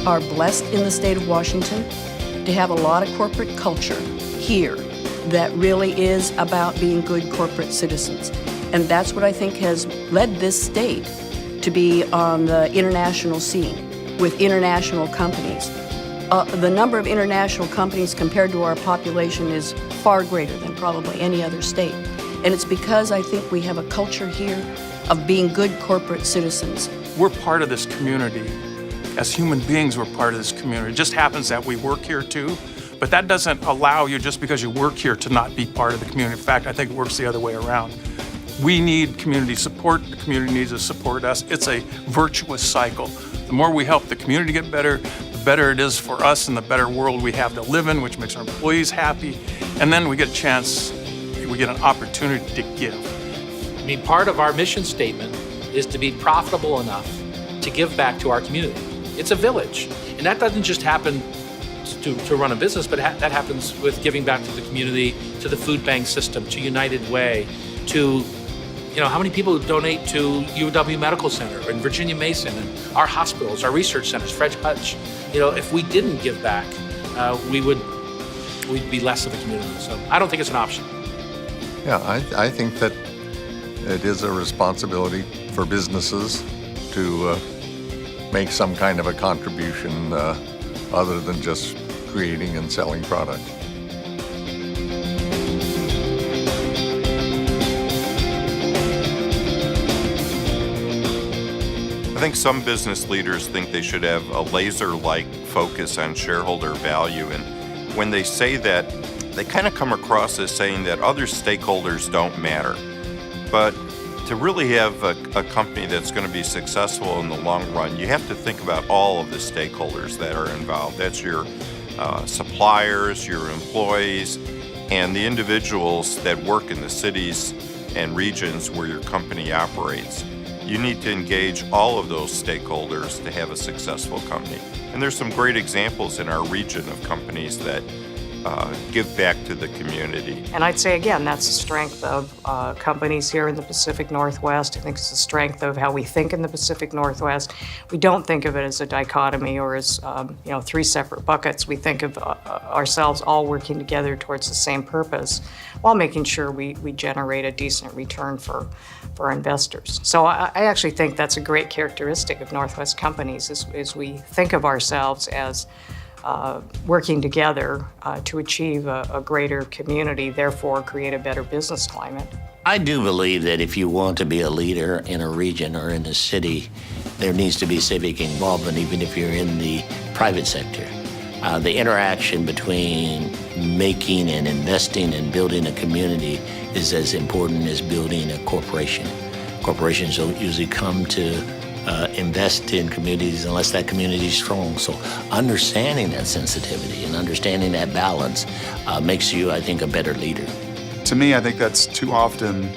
are blessed in the state of Washington to have a lot of corporate culture here that really is about being good corporate citizens. And that's what I think has led this state to be on the international scene with international companies. The number of international companies compared to our population is far greater than probably any other state. And it's because I think we have a culture here of being good corporate citizens. We're part of this community. As human beings, we're part of this community. It just happens that we work here too, but that doesn't allow you, just because you work here, to not be part of the community. In fact, I think it works the other way around. We need community support. The community needs to support us. It's a virtuous cycle. The more we help the community get better, the better it is for us and the better world we have to live in, which makes our employees happy. And then we get a chance, we get an opportunity to give. I mean, part of our mission statement is to be profitable enough to give back to our community. It's a village, and that doesn't just happen to run a business, but that happens with giving back to the community, to the food bank system, to United Way, to, how many people donate to UW Medical Center and Virginia Mason and our hospitals, our research centers, Fred Hutch. If we didn't give back, we'd be less of a community. So I don't think it's an option. Yeah, I think that it is a responsibility for businesses to make some kind of a contribution other than just creating and selling product. I think some business leaders think they should have a laser-like focus on shareholder value, and when they say that, they kind of come across as saying that other stakeholders don't matter. But to really have a company that's going to be successful in the long run, you have to think about all of the stakeholders that are involved. That's your suppliers, your employees, and the individuals that work in the cities and regions where your company operates. You need to engage all of those stakeholders to have a successful company. And there's some great examples in our region of companies that give back to the community. And I'd say, again, that's the strength of companies here in the Pacific Northwest. I think it's the strength of how we think in the Pacific Northwest. We don't think of it as a dichotomy or as three separate buckets. We think of ourselves all working together towards the same purpose while making sure we generate a decent return for our investors. So I actually think that's a great characteristic of Northwest companies is we think of ourselves as working together to achieve a greater community, therefore create a better business climate. I do believe that if you want to be a leader in a region or in a city, there needs to be civic involvement, even if you're in the private sector. The interaction between making and investing and building a community is as important as building a corporation. Corporations don't usually come to invest in communities unless that community is strong. So understanding that sensitivity and understanding that balance makes you, I think, a better leader. To me, I think that's too often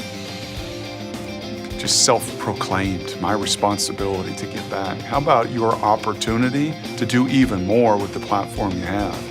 just self-proclaimed, my responsibility to give back. How about your opportunity to do even more with the platform you have?